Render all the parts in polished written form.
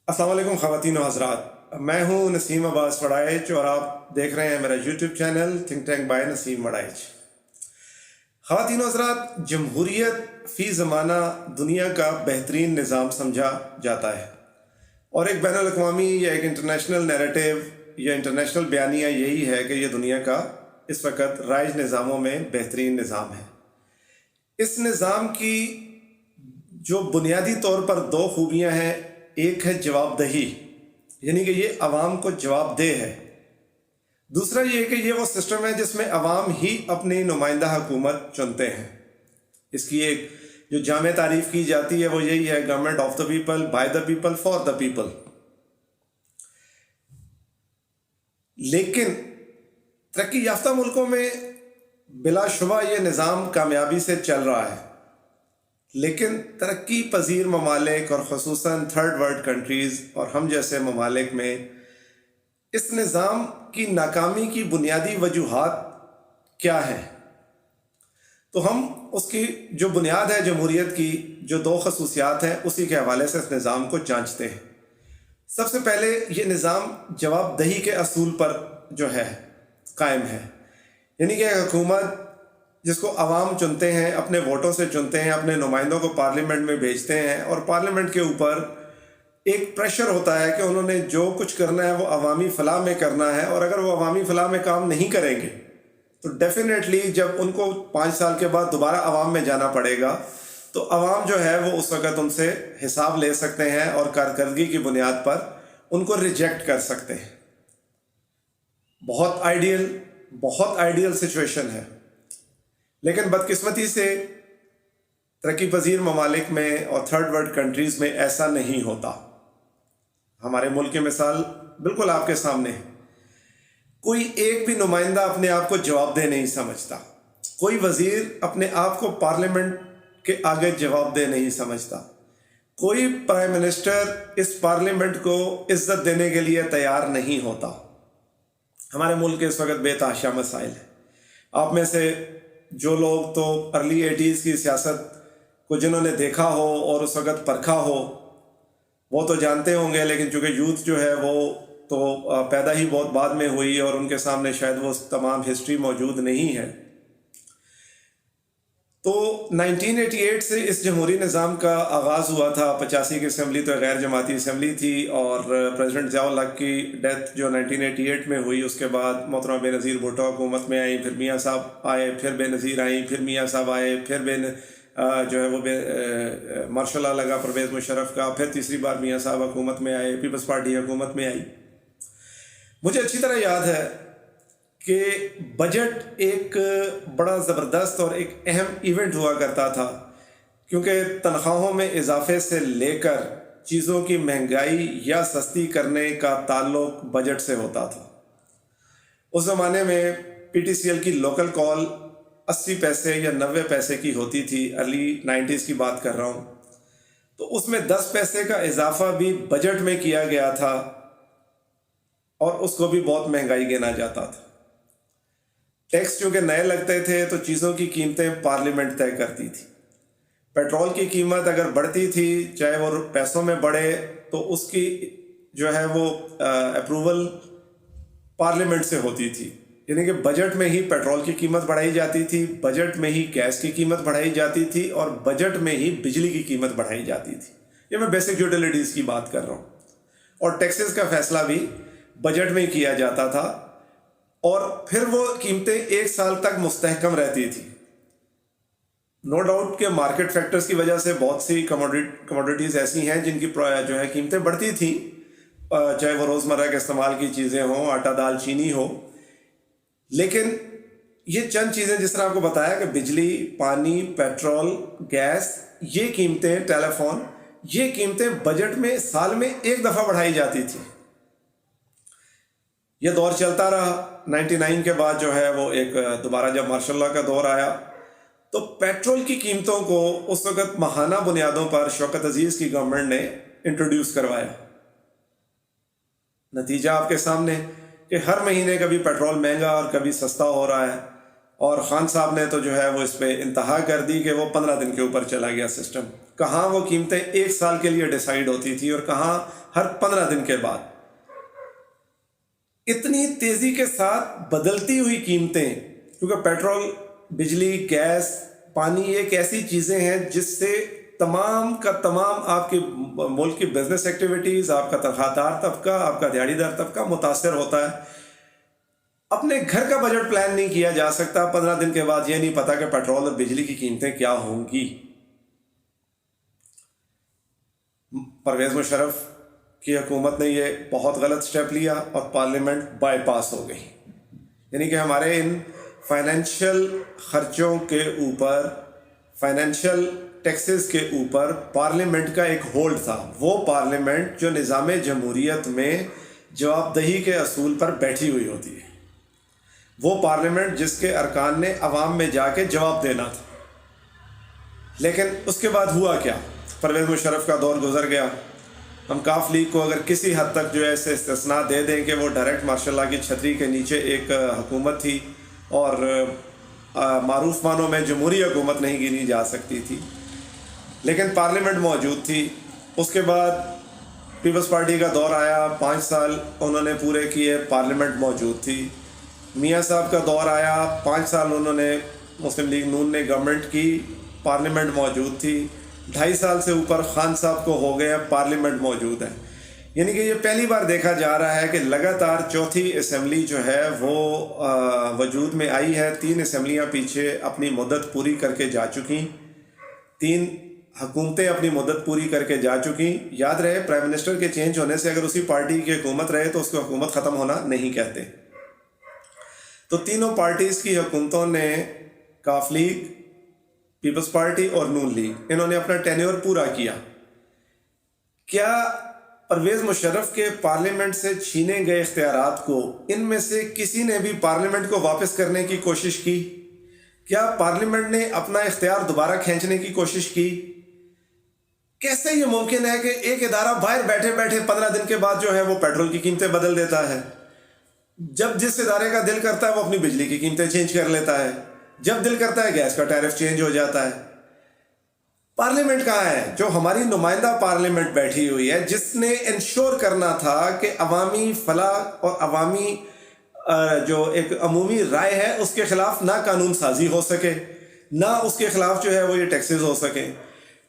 السلام علیکم خواتین و حضرات، میں ہوں نسیم عباس وڑائچ اور آپ دیکھ رہے ہیں میرا YouTube channel think tank by Naseem Waraich. خواتین و حضرات، جمہوریت فی زمانہ دنیا کا بہترین نظام سمجھا جاتا ہے، اور ایک بین الاقوامی یا ایک انٹرنیشنل نیریٹو یا انٹرنیشنل بیانیہ یہی ہے کہ یہ دنیا کا اس وقت رائج نظاموں میں بہترین نظام ہے۔ اس نظام کی جو بنیادی طور پر دو خوبیاں ہیں، ایک ہے جواب دہی، یعنی کہ یہ عوام کو جواب دہ ہے۔ دوسرا یہ کہ یہ وہ سسٹم ہے جس میں عوام ہی اپنی نمائندہ حکومت چنتے ہیں۔ اس کی ایک جو جامع تعریف کی جاتی ہے وہ یہی ہے: government of the people, by the people, for the people. لیکن ترقی یافتہ ملکوں میں بلا شبہ یہ نظام کامیابی سے چل رہا ہے، لیکن ترقی پذیر ممالک اور خصوصاً تھرڈ ورلڈ کنٹریز اور ہم جیسے ممالک میں اس نظام کی ناکامی کی بنیادی وجوہات کیا ہیں؟ تو ہم اس کی جو بنیاد ہے جمہوریت کی، جو دو خصوصیات ہیں، اسی کے حوالے سے اس نظام کو جانچتے ہیں۔ سب سے پہلے یہ نظام جواب دہی کے اصول پر جو ہے قائم ہے، یعنی کہ حکومت جس کو عوام چنتے ہیں، اپنے ووٹوں سے چنتے ہیں، اپنے نمائندوں کو پارلیمنٹ میں بھیجتے ہیں، اور پارلیمنٹ کے اوپر ایک پریشر ہوتا ہے کہ انہوں نے جو کچھ کرنا ہے وہ عوامی فلاح میں کرنا ہے، اور اگر وہ عوامی فلاح میں کام نہیں کریں گے تو ڈیفینیٹلی جب ان کو 5 سال کے بعد دوبارہ عوام میں جانا پڑے گا تو عوام جو ہے وہ اس وقت ان سے حساب لے سکتے ہیں اور کارکردگی کی بنیاد پر ان کو ریجیکٹ کر سکتے ہیں۔ بہت آئیڈیل سچویشن ہے، لیکن بدقسمتی سے ترقی پذیر ممالک میں اور تھرڈ ورلڈ کنٹریز میں ایسا نہیں ہوتا۔ ہمارے ملک کی مثال بالکل آپ کے سامنے ہے۔ کوئی ایک بھی نمائندہ اپنے آپ کو جواب دہ نہیں سمجھتا، کوئی وزیر اپنے آپ کو پارلیمنٹ کے آگے جواب دہ نہیں سمجھتا، کوئی پرائم منسٹر اس پارلیمنٹ کو عزت دینے کے لیے تیار نہیں ہوتا۔ ہمارے ملک کے اس وقت بے تحاشا مسائل ہیں۔ آپ میں سے جو لوگ تو ارلی 80s کی سیاست کو جنہوں نے دیکھا ہو اور اس وقت پرکھا ہو وہ تو جانتے ہوں گے، لیکن چونکہ یوتھ جو ہے وہ تو پیدا ہی بہت بعد میں ہوئی اور ان کے سامنے شاید وہ تمام ہسٹری موجود نہیں ہے۔ تو 1988 سے اس جمہوری نظام کا آغاز ہوا تھا۔ 85 کی اسمبلی تو غیر جماعتی اسمبلی تھی، اور پریزیڈنٹ ضیاء الحق کی ڈیتھ جو 1988 میں ہوئی، اس کے بعد محترمہ بے نظیر بھٹو حکومت میں آئیں، پھر میاں صاحب آئے، پھر بے نظیر آئیں، پھر میاں صاحب آئے، پھر جو ہے وہ مارشل لا لگا پرویز مشرف کا، پھر تیسری بار میاں صاحب حکومت میں آئے، پیپلز پارٹی حکومت میں آئی۔ مجھے اچھی طرح یاد ہے کہ بجٹ ایک بڑا زبردست اور ایک اہم ایونٹ ہوا کرتا تھا، کیونکہ تنخواہوں میں اضافے سے لے کر چیزوں کی مہنگائی یا سستی کرنے کا تعلق بجٹ سے ہوتا تھا۔ اس زمانے میں پی ٹی سی ایل کی لوکل کال 80 پیسے یا 90 پیسے کی ہوتی تھی، ارلی 90s کی بات کر رہا ہوں، تو اس میں 10 پیسے کا اضافہ بھی بجٹ میں کیا گیا تھا، اور اس کو بھی بہت مہنگائی گنا جاتا تھا۔ ٹیکس چونکہ نئے لگتے تھے تو چیزوں کی قیمتیں پارلیمنٹ طے کرتی تھی۔ پیٹرول کی قیمت اگر بڑھتی تھی، چاہے وہ پیسوں میں بڑھے، تو اس کی جو ہے وہ اپروول پارلیمنٹ سے ہوتی تھی، یعنی کہ بجٹ میں ہی پیٹرول کی قیمت بڑھائی جاتی تھی، بجٹ میں ہی گیس کی قیمت بڑھائی جاتی تھی، اور بجٹ میں ہی بجلی کی قیمت بڑھائی جاتی تھی۔ یہ میں بیسک یوٹیلیٹیز کی بات کر رہا ہوں، اور ٹیکسز کا فیصلہ بھی بجٹ میں ہی کیا جاتا تھا، اور پھر وہ قیمتیں 1 سال تک مستحکم رہتی تھی۔ نو ڈاؤٹ کہ مارکیٹ فیکٹرز کی وجہ سے بہت سی کموڈیٹیز ایسی ہیں جن کی جو ہے قیمتیں بڑھتی تھیں، چاہے وہ روزمرہ کے استعمال کی چیزیں ہوں، آٹا دال چینی ہو، لیکن یہ چند چیزیں جس طرح آپ کو بتایا کہ بجلی، پانی، پیٹرول، گیس، یہ قیمتیں، ٹیلی فون، یہ قیمتیں بجٹ میں سال میں 1 دفعہ بڑھائی جاتی تھی۔ یہ دور چلتا رہا۔ 99 کے بعد جو ہے وہ ایک دوبارہ جب مارشل لا کا دور آیا تو پیٹرول کی قیمتوں کو اس وقت ماہانہ بنیادوں پر شوکت عزیز کی گورنمنٹ نے انٹروڈیوس کروایا۔ نتیجہ آپ کے سامنے کہ ہر مہینے کبھی پیٹرول مہنگا اور کبھی سستا ہو رہا ہے۔ اور خان صاحب نے تو جو ہے وہ اس پہ انتہا کر دی کہ وہ 15 دن کے اوپر چلا گیا سسٹم. کہاں وہ قیمتیں 1 سال کے لیے ڈیسائیڈ ہوتی تھی اور کہاں ہر 15 دن کے بعد. اتنی تیزی کے ساتھ بدلتی ہوئی قیمتیں، کیونکہ پیٹرول، بجلی، گیس، پانی ایک ایسی چیزیں ہیں جس سے تمام کا تمام آپ کی ملک کی بزنس ایکٹیویٹیز، آپ کا تنخواہ دار طبقہ، آپ کا دیہڑی دار طبقہ متاثر ہوتا ہے. اپنے گھر کا بجٹ پلان نہیں کیا جا سکتا. 15 دن کے بعد یہ نہیں پتا کہ پیٹرول اور بجلی کی قیمتیں کیا ہوں گی. پرویز مشرف کی حکومت نے یہ بہت غلط سٹیپ لیا اور پارلیمنٹ بائی پاس ہو گئی. یعنی کہ ہمارے ان فائنینشیل خرچوں کے اوپر، فائنینشیل ٹیکسز کے اوپر پارلیمنٹ کا ایک ہولڈ تھا. وہ پارلیمنٹ جو نظام جمہوریت میں جواب دہی کے اصول پر بیٹھی ہوئی ہوتی ہے، وہ پارلیمنٹ جس کے ارکان نے عوام میں جا کے جواب دینا تھا. لیکن اس کے بعد ہوا کیا؟ پرویز مشرف کا دور گزر گیا. ہم کاف لیگ کو اگر کسی حد تک جو ہے اسے استثناء دے دیں کہ وہ ڈائریکٹ ماشاء اللہ کی چھتری کے نیچے ایک حکومت تھی اور معروف معنوں میں جمہوری حکومت نہیں گنی جا سکتی تھی، لیکن پارلیمنٹ موجود تھی. اس کے بعد پیپلز پارٹی کا دور آیا، 5 سال انہوں نے پورے کیے، پارلیمنٹ موجود تھی. میاں صاحب کا دور آیا، 5 سال انہوں نے، مسلم لیگ نون نے گورنمنٹ کی، پارلیمنٹ موجود تھی. 2.5 سال سے اوپر خان صاحب کو ہو گئے، پارلیمنٹ موجود ہے. یعنی کہ یہ پہلی بار دیکھا جا رہا ہے کہ لگاتار چوتھی اسمبلی جو ہے وہ وجود میں آئی ہے. 3 اسمبلیاں پیچھے اپنی مدت پوری کر کے جا چکی، 3 حکومتیں اپنی مدت پوری کر کے جا چکی. یاد رہے، پرائم منسٹر کے چینج ہونے سے اگر اسی پارٹی کی حکومت رہے تو اس کو حکومت ختم ہونا نہیں کہتے. تو تینوں پارٹیز کی حکومتوں نے، کاف لیگ، پیپلز پارٹی اور نون لیگ، انہوں نے اپنا ٹینیور پورا کیا. کیا پرویز مشرف کے پارلیمنٹ سے چھینے گئے اختیارات کو ان میں سے کسی نے بھی پارلیمنٹ کو واپس کرنے کی کوشش کی؟ کیا پارلیمنٹ نے اپنا اختیار دوبارہ کھینچنے کی کوشش کی؟ کیسے یہ ممکن ہے کہ ایک ادارہ باہر بیٹھے بیٹھے 15 دن کے بعد جو ہے وہ پیٹرول کی قیمتیں بدل دیتا ہے؟ جب جس ادارے کا دل کرتا ہے وہ اپنی بجلی کی قیمتیں چینج کر لیتا ہے، جب دل کرتا ہے گیس کا ٹیرف چینج ہو جاتا ہے. پارلیمنٹ کہاں ہے؟ جو ہماری نمائندہ پارلیمنٹ بیٹھی ہوئی ہے، جس نے انشور کرنا تھا کہ عوامی فلاح اور عوامی جو ایک عمومی رائے ہے اس کے خلاف نہ قانون سازی ہو سکے، نہ اس کے خلاف جو ہے وہ یہ ٹیکسز ہو سکیں.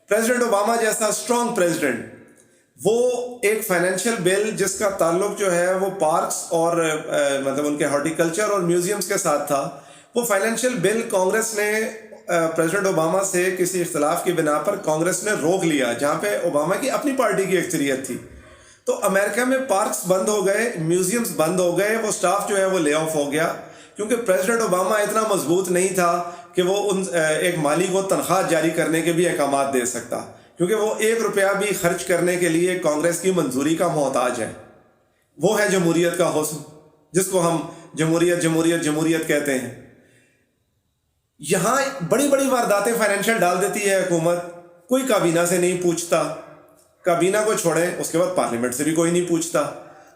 پریزیڈنٹ اوباما جیسا اسٹرانگ پریزیڈنٹ، وہ ایک فائنینشیل بل جس کا تعلق جو ہے وہ پارکس اور مطلب ان کے ہارٹیکلچر اور میوزیمز کے ساتھ تھا، وہ فائنینشیل بل کانگریس نے پریزیڈنٹ اوباما سے کسی اختلاف کی بنا پر کانگریس نے روک لیا، جہاں پہ اوباما کی اپنی پارٹی کی اکثریت تھی. تو امریکہ میں پارکس بند ہو گئے، میوزیمز بند ہو گئے، وہ سٹاف جو ہے وہ لے آف ہو گیا، کیونکہ پریزیڈنٹ اوباما اتنا مضبوط نہیں تھا کہ وہ ان ایک مالی کو تنخواہ جاری کرنے کے بھی احکامات دے سکتا، کیونکہ وہ 1 روپیہ بھی خرچ کرنے کے لیے کانگریس کی منظوری کا محتاج ہے. وہ ہے جمہوریت کا حسن، جس کو ہم جمہوریت جمہوریت جمہوریت کہتے ہیں. یہاں بڑی بڑی وارداتیں فائنینشیل ڈال دیتی ہے حکومت، کوئی کابینہ سے نہیں پوچھتا. کابینہ کو چھوڑیں، اس کے بعد پارلیمنٹ سے بھی کوئی نہیں پوچھتا.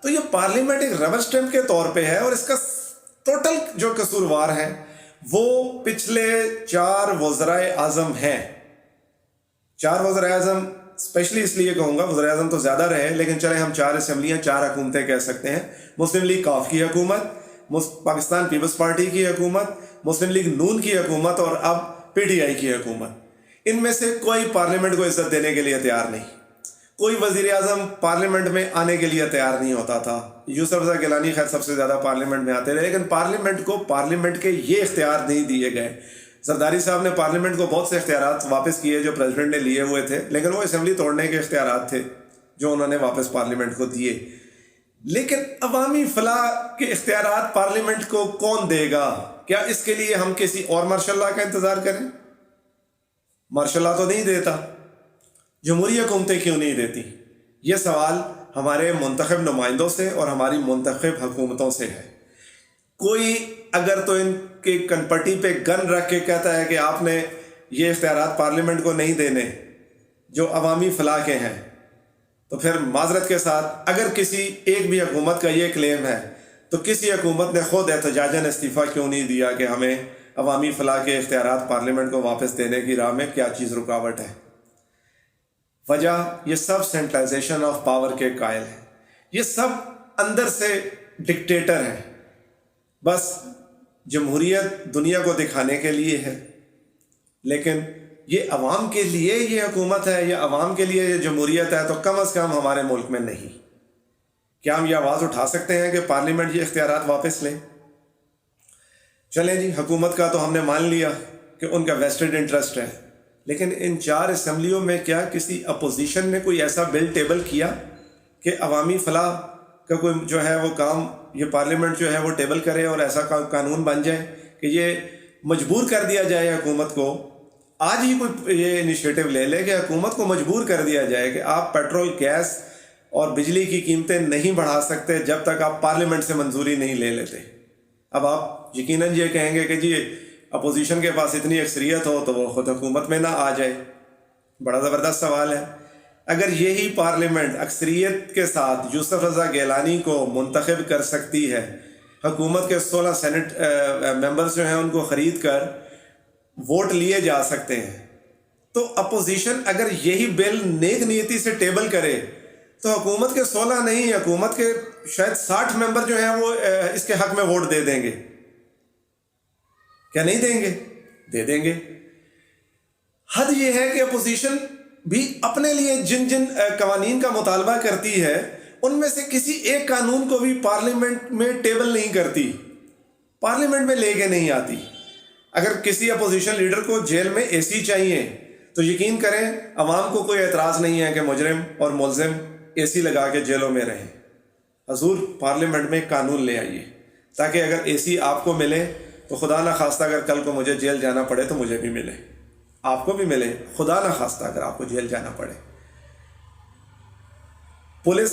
تو یہ پارلیمنٹ ایک ربر اسٹیمپ کے طور پہ ہے، اور اس کا ٹوٹل جو قصوروار ہیں وہ پچھلے 4 وزرائے اعظم ہیں. 4 وزرائے اعظم، اسپیشلی اس لیے کہوں گا، وزرائے اعظم تو زیادہ رہے لیکن چلیں ہم 4 اسمبلیاں، 4 حکومتیں کہہ سکتے ہیں. مسلم لیگ کاف کی حکومت، پاکستان پیپلز پارٹی کی حکومت، مسلم لیگ نون کی حکومت، اور اب پی ٹی آئی کی حکومت. ان میں سے کوئی پارلیمنٹ کو عزت دینے کے لیے تیار نہیں. کوئی وزیر اعظم پارلیمنٹ میں آنے کے لیے تیار نہیں ہوتا تھا. یوسف رضا گیلانی خیر سب سے زیادہ پارلیمنٹ میں آتے رہے، لیکن پارلیمنٹ کو پارلیمنٹ کے یہ اختیار نہیں دیے گئے. زرداری صاحب نے پارلیمنٹ کو بہت سے اختیارات واپس کیے جو پریزیڈنٹ نے لیے ہوئے تھے، لیکن وہ اسمبلی توڑنے کے اختیارات تھے جو انہوں نے واپس پارلیمنٹ کو دیے. لیکن عوامی فلاح کے اختیارات پارلیمنٹ کو کون دے گا؟ کیا اس کے لیے ہم کسی اور مارشل لا کا انتظار کریں؟ مارشل لا تو نہیں دیتا. جمہوری حکومتیں کیوں نہیں دیتی؟ یہ سوال ہمارے منتخب نمائندوں سے اور ہماری منتخب حکومتوں سے ہے. کوئی اگر تو ان کے کنپٹی پہ گن رکھ کے کہتا ہے کہ آپ نے یہ اختیارات پارلیمنٹ کو نہیں دینے جو عوامی فلاح کے ہیں، تو پھر معذرت کے ساتھ اگر کسی ایک بھی حکومت کا یہ کلیم ہے تو کسی حکومت نے خود احتجاجاً استعفیٰ کیوں نہیں دیا کہ ہمیں عوامی فلاح کے اختیارات پارلیمنٹ کو واپس دینے کی راہ میں کیا چیز رکاوٹ ہے؟ وجہ یہ سب سینٹرلائزیشن آف پاور کے قائل ہیں، یہ سب اندر سے ڈکٹیٹر ہیں، بس جمہوریت دنیا کو دکھانے کے لیے ہے، لیکن یہ عوام کے لیے یہ حکومت ہے یا عوام کے لیے یہ جمہوریت ہے تو کم از کم ہمارے ملک میں نہیں۔ کیا ہم یہ آواز اٹھا سکتے ہیں کہ پارلیمنٹ یہ اختیارات واپس لیں؟ چلیں جی، حکومت کا تو ہم نے مان لیا کہ ان کا ویسٹڈ انٹرسٹ ہے، لیکن ان 4 اسمبلیوں میں کیا کسی اپوزیشن نے کوئی ایسا بل ٹیبل کیا کہ عوامی فلاح کا کوئی جو ہے وہ کام یہ پارلیمنٹ جو ہے وہ ٹیبل کرے اور ایسا قانون بن جائے کہ یہ مجبور کر دیا جائے حکومت کو، آج ہی کوئی یہ انیشیٹو لے لے کہ حکومت کو مجبور کر دیا جائے کہ آپ پیٹرول، گیس اور بجلی کی قیمتیں نہیں بڑھا سکتے جب تک آپ پارلیمنٹ سے منظوری نہیں لے لیتے۔ اب آپ یقیناً یہ کہیں گے کہ جی اپوزیشن کے پاس اتنی اکثریت ہو تو وہ خود حکومت میں نہ آ جائے۔ بڑا زبردست سوال ہے۔ اگر یہی پارلیمنٹ اکثریت کے ساتھ یوسف رضا گیلانی کو منتخب کر سکتی ہے، حکومت کے 16 سینٹ ممبرز جو ہیں ان کو خرید کر ووٹ لیے جا سکتے ہیں، تو اپوزیشن اگر یہی بل نیک نیتی سے ٹیبل کرے تو حکومت کے 16 نہیں، حکومت کے شاید 60 ممبر جو ہیں وہ اس کے حق میں ووٹ دے دیں گے۔ کیا نہیں دیں گے؟ دے دیں گے۔ حد یہ ہے کہ اپوزیشن بھی اپنے لیے جن جن قوانین کا مطالبہ کرتی ہے ان میں سے کسی ایک قانون کو بھی پارلیمنٹ میں ٹیبل نہیں کرتی، پارلیمنٹ میں لے کے نہیں آتی۔ اگر کسی اپوزیشن لیڈر کو جیل میں اے سی چاہیے تو یقین کریں عوام کو کوئی اعتراض نہیں ہے کہ مجرم اور ملزم اے سی لگا کے جیلوں میں رہیں۔ حضور پارلیمنٹ میں قانون لے آئیے تاکہ اگر اے سی آپ کو ملے تو خدا نہ خواستہ اگر کل کو مجھے جیل جانا پڑے تو مجھے بھی ملے، آپ کو بھی ملے، خدا نہ خواستہ اگر آپ کو جیل جانا پڑے۔ پولیس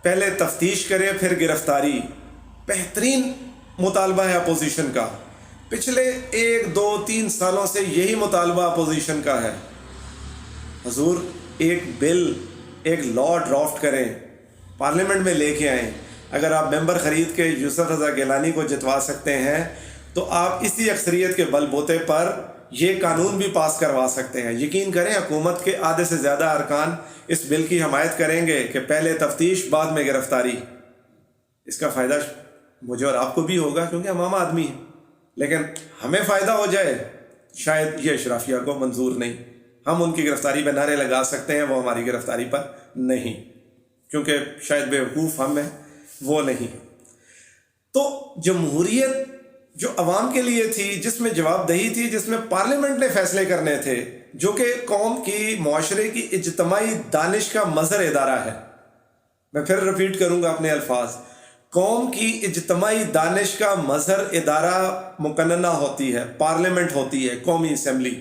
پہلے تفتیش کرے پھر گرفتاری، بہترین مطالبہ ہے اپوزیشن کا۔ پچھلے 1 2 3 سالوں سے یہی مطالبہ اپوزیشن کا ہے۔ حضور ایک بل، ایک لا ڈرافٹ کریں، پارلیمنٹ میں لے کے آئیں۔ اگر آپ ممبر خرید کے یوسف رضا گیلانی کو جتوا سکتے ہیں تو آپ اسی اکثریت کے بل بوتے پر یہ قانون بھی پاس کروا سکتے ہیں۔ یقین کریں حکومت کے آدھے سے زیادہ ارکان اس بل کی حمایت کریں گے کہ پہلے تفتیش بعد میں گرفتاری۔ اس کا فائدہ مجھے اور آپ کو بھی ہوگا کیونکہ ہم عام آدمی ہیں، لیکن ہمیں فائدہ ہو جائے شاید یہ اشرافیہ کو منظور نہیں۔ ہم ان کی گرفتاری پہ نعرے لگا سکتے ہیں، وہ ہماری گرفتاری پر نہیں، کیونکہ شاید بیوقوف ہم ہیں، وہ نہیں۔ تو جمہوریت جو عوام کے لیے تھی، جس میں جواب دہی تھی، جس میں پارلیمنٹ نے فیصلے کرنے تھے، جو کہ قوم کی، معاشرے کی اجتماعی دانش کا مظہر ادارہ ہے۔ میں پھر ریپیٹ کروں گا اپنے الفاظ، قوم کی اجتماعی دانش کا مظہر ادارہ مقننہ ہوتی ہے، پارلیمنٹ ہوتی ہے، قومی اسمبلی،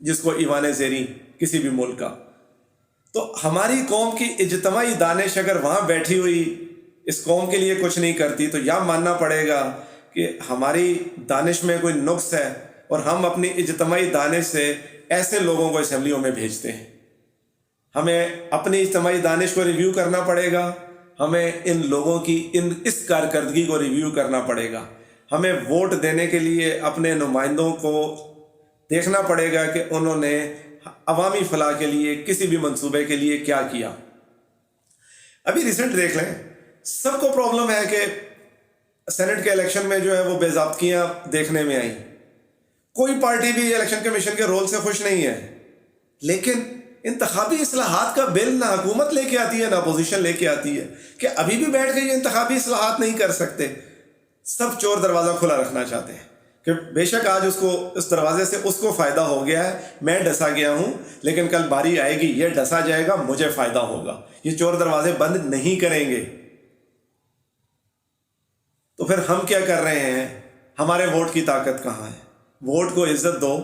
جس کو ایوان زیریں کسی بھی ملک کا۔ تو ہماری قوم کی اجتماعی دانش اگر وہاں بیٹھی ہوئی اس قوم کے لیے کچھ نہیں کرتی تو یہ ماننا پڑے گا کہ ہماری دانش میں کوئی نقص ہے، اور ہم اپنی اجتماعی دانش سے ایسے لوگوں کو اسمبلیوں میں بھیجتے ہیں۔ ہمیں اپنی اجتماعی دانش کو ریویو کرنا پڑے گا، ہمیں ان لوگوں کی اس کارکردگی کو ریویو کرنا پڑے گا، ہمیں ووٹ دینے کے لیے اپنے نمائندوں کو دیکھنا پڑے گا کہ انہوں نے عوامی فلاح کے لیے کسی بھی منصوبے کے لیے کیا کیا۔ ابھی ریسنٹ دیکھ لیں، سب کو پرابلم ہے کہ سینٹ کے الیکشن میں جو ہے وہ بے ضابطگیاں دیکھنے میں آئیں۔ کوئی پارٹی بھی الیکشن کمیشن کے رول سے خوش نہیں ہے، لیکن انتخابی اصلاحات کا بل نہ حکومت لے کے آتی ہے نہ اپوزیشن لے کے آتی ہے، کہ ابھی بھی بیٹھ کے یہ انتخابی اصلاحات نہیں کر سکتے۔ سب چور دروازہ کھلا رکھنا چاہتے ہیں کہ بے شک آج اس دروازے سے اس کو فائدہ ہو گیا ہے، میں ڈسا گیا ہوں، لیکن کل باری آئے گی یہ ڈسا جائے گا، مجھے فائدہ ہوگا۔ یہ چور دروازے بند نہیں کریں گے۔ تو پھر ہم کیا کر رہے ہیں؟ ہمارے ووٹ کی طاقت کہاں ہے؟ ووٹ کو عزت دو،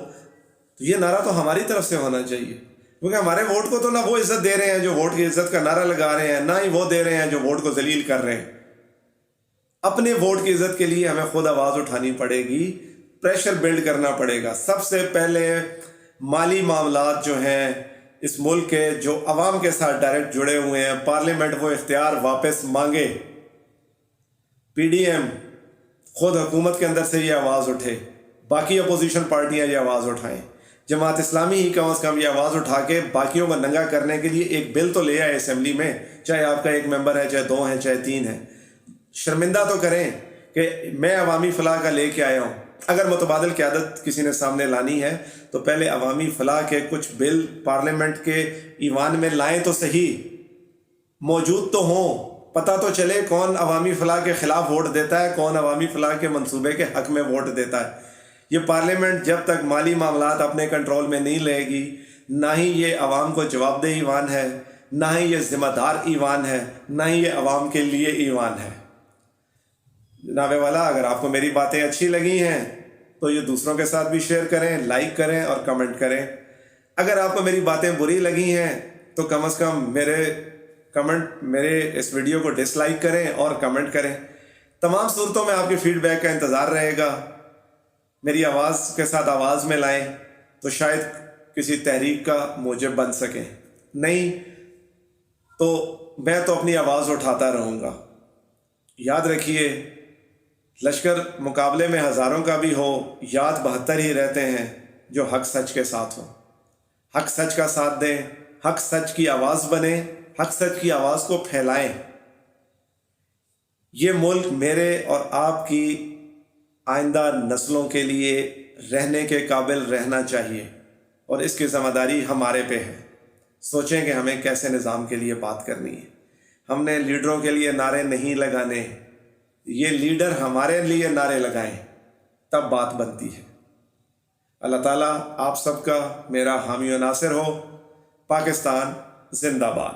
تو یہ نعرہ تو ہماری طرف سے ہونا چاہیے، کیونکہ ہمارے ووٹ کو تو نہ وہ عزت دے رہے ہیں جو ووٹ کی عزت کا نعرہ لگا رہے ہیں، نہ ہی وہ دے رہے ہیں جو ووٹ کو ذلیل کر رہے ہیں۔ اپنے ووٹ کی عزت کے لیے ہمیں خود آواز اٹھانی پڑے گی، پریشر بلڈ کرنا پڑے گا۔ سب سے پہلے مالی معاملات جو ہیں اس ملک کے، جو عوام کے ساتھ ڈائریکٹ جڑے ہوئے ہیں، پارلیمنٹ وہ اختیار واپس مانگے، پی ڈی ایم خود حکومت کے اندر سے یہ آواز اٹھے باقی اپوزیشن پارٹیاں یہ آواز اٹھائیں. جماعت اسلامی ہی کم از کم یہ آواز اٹھا کے باقیوں کو ننگا کرنے کے لیے ایک بل تو لے آئے اسمبلی میں, چاہے آپ کا 1 ممبر ہے, چاہے 2 ہیں, چاہے 3 ہیں. شرمندہ تو کریں کہ میں عوامی فلاح کا لے کے آیا ہوں. اگر متبادل قیادت کسی نے سامنے لانی ہے تو پہلے عوامی فلاح کے کچھ بل پارلیمنٹ کے ایوان میں لائیں تو صحیح, موجود تو ہوں, پتہ تو چلے کون عوامی فلاح کے خلاف ووٹ دیتا ہے, کون عوامی فلاح کے منصوبے کے حق میں ووٹ دیتا ہے. یہ پارلیمنٹ جب تک مالی معاملات اپنے کنٹرول میں نہیں لے گی, نہ ہی یہ عوام کو جواب دہ ایوان ہے, نہ ہی یہ ذمہ دار ایوان ہے, نہ ہی یہ عوام کے لیے ایوان ہے. جناب والا, اگر آپ کو میری باتیں اچھی لگی ہیں تو یہ دوسروں کے ساتھ بھی شیئر کریں, لائک کریں اور کمنٹ کریں. اگر آپ کو میری باتیں بری لگی ہیں تو کم از کم میرے اس ویڈیو کو ڈس لائک کریں اور کمنٹ کریں. تمام صورتوں میں آپ کے فیڈ بیک کا انتظار رہے گا. میری آواز کے ساتھ آواز میں لائیں تو شاید کسی تحریک کا موجب بن سکیں, نہیں تو میں تو اپنی آواز اٹھاتا رہوں گا. یاد رکھیے, لشکر مقابلے میں ہزاروں کا بھی ہو, یاد 72 ہی رہتے ہیں جو حق سچ کے ساتھ ہوں. حق سچ کا ساتھ دیں, حق سچ کی آواز بنیں, حق سچ کی آواز کو پھیلائیں. یہ ملک میرے اور آپ کی آئندہ نسلوں کے لیے رہنے کے قابل رہنا چاہیے, اور اس کی ذمہ داری ہمارے پہ ہے. سوچیں کہ ہمیں کیسے نظام کے لیے بات کرنی ہے. ہم نے لیڈروں کے لیے نعرے نہیں لگانے, یہ لیڈر ہمارے لیے نعرے لگائیں, تب بات بنتی ہے. اللہ تعالیٰ آپ سب کا میرا حامی و ناصر ہو. پاکستان زندہ باد.